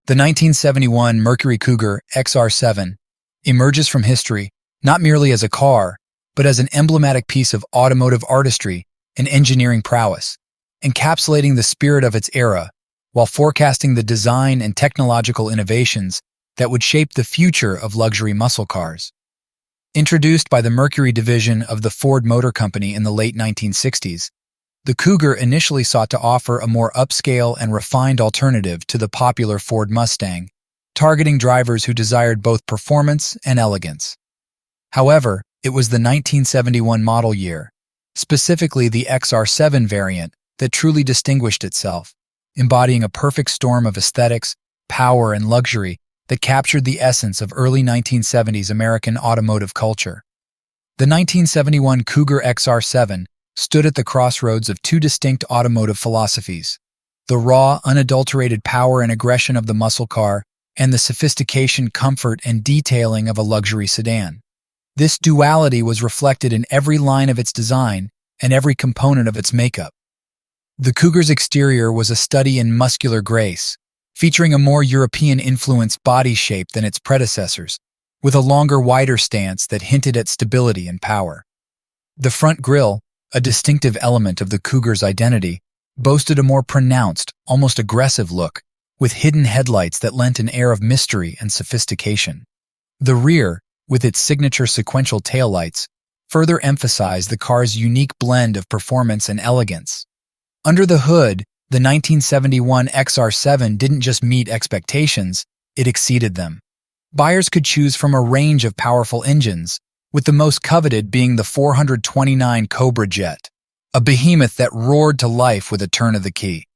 The 1971 Mercury Cougar XR-7 emerges from history not merely as a car, but as an emblematic piece of automotive artistry and engineering prowess, encapsulating the spirit of its era while forecasting the design and technological innovations that would shape the future of luxury muscle cars. Introduced by the Mercury division of the Ford Motor Company in the late 1960s, the Cougar initially sought to offer a more upscale and refined alternative to the popular Ford Mustang, targeting drivers who desired both performance and elegance. However, it was the 1971 model year, specifically the XR7 variant, that truly distinguished itself, embodying a perfect storm of aesthetics, power, and luxury that captured the essence of early 1970s American automotive culture. The 1971 Cougar XR7 stood at the crossroads of two distinct automotive philosophies: the raw, unadulterated power and aggression of the muscle car, and the sophistication, comfort, and detailing of a luxury sedan. This duality was reflected in every line of its design and every component of its makeup. The Cougar's exterior was a study in muscular grace, featuring a more European-influenced body shape than its predecessors, with a longer, wider stance that hinted at stability and power. The front grille, a distinctive element of the Cougar's identity, boasted a more pronounced, almost aggressive look, with hidden headlights that lent an air of mystery and sophistication. The rear, with its signature sequential taillights, further emphasized the car's unique blend of performance and elegance. Under the hood, the 1971 XR7 didn't just meet expectations, it exceeded them. Buyers could choose from a range of powerful engines, with the most coveted being the 429 Cobra Jet, a behemoth that roared to life with a turn of the key.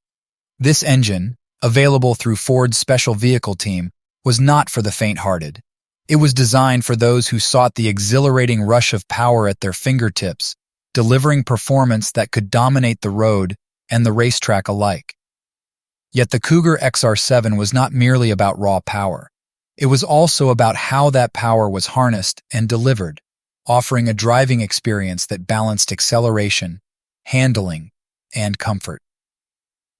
This engine, available through Ford's special vehicle team, was not for the faint-hearted. It was designed for those who sought the exhilarating rush of power at their fingertips, delivering performance that could dominate the road and the racetrack alike. Yet the Cougar XR7 was not merely about raw power. It was also about how that power was harnessed and delivered, offering a driving experience that balanced acceleration, handling, and comfort.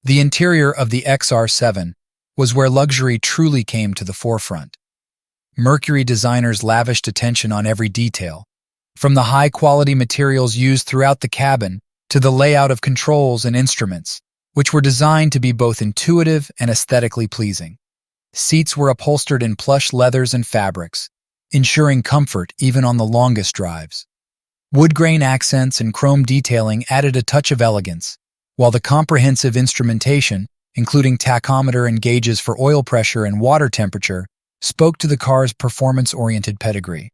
The interior of the XR7 was where luxury truly came to the forefront. Mercury designers lavished attention on every detail, from the high-quality materials used throughout the cabin to the layout of controls and instruments, which were designed to be both intuitive and aesthetically pleasing. Seats were upholstered in plush leathers and fabrics, ensuring comfort even on the longest drives. Wood grain accents and chrome detailing added a touch of elegance, while the comprehensive instrumentation, including tachometer and gauges for oil pressure and water temperature, spoke to the car's performance-oriented pedigree.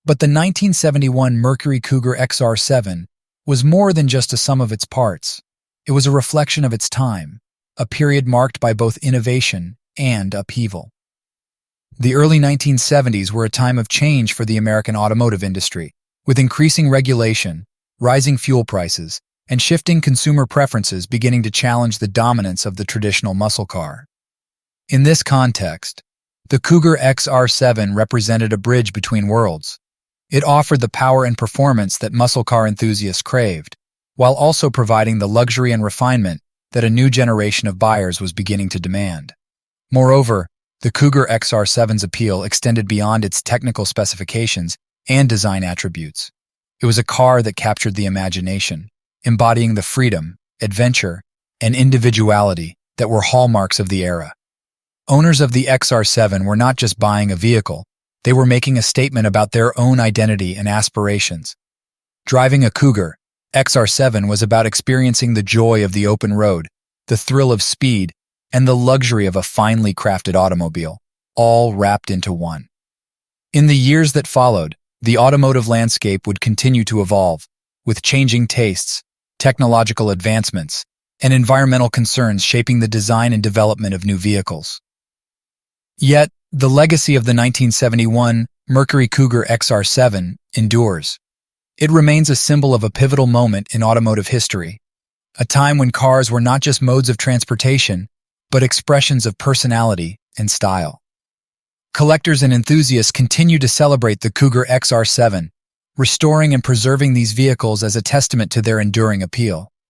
But the 1971 Mercury Cougar XR7 was more than just a sum of its parts. It was a reflection of its time, a period marked by both innovation and upheaval. The early 1970s were a time of change for the American automotive industry, with increasing regulation, rising fuel prices, and shifting consumer preferences beginning to challenge the dominance of the traditional muscle car. In this context, the Cougar XR7 represented a bridge between worlds. It offered the power and performance that muscle car enthusiasts craved, while also providing the luxury and refinement that a new generation of buyers was beginning to demand. Moreover, the Cougar XR7's appeal extended beyond its technical specifications and design attributes. It was a car that captured the imagination, embodying the freedom, adventure, and individuality that were hallmarks of the era. Owners of the XR7 were not just buying a vehicle, they were making a statement about their own identity and aspirations. Driving a Cougar XR7 was about experiencing the joy of the open road, the thrill of speed, and the luxury of a finely crafted automobile, all wrapped into one. In the years that followed, the automotive landscape would continue to evolve, with changing tastes, technological advancements, and environmental concerns shaping the design and development of new vehicles. Yet, the legacy of the 1971 Mercury Cougar XR7 endures. It remains a symbol of a pivotal moment in automotive history, a time when cars were not just modes of transportation, but expressions of personality and style. Collectors and enthusiasts continue to celebrate the Cougar XR7, restoring and preserving these vehicles as a testament to their enduring appeal.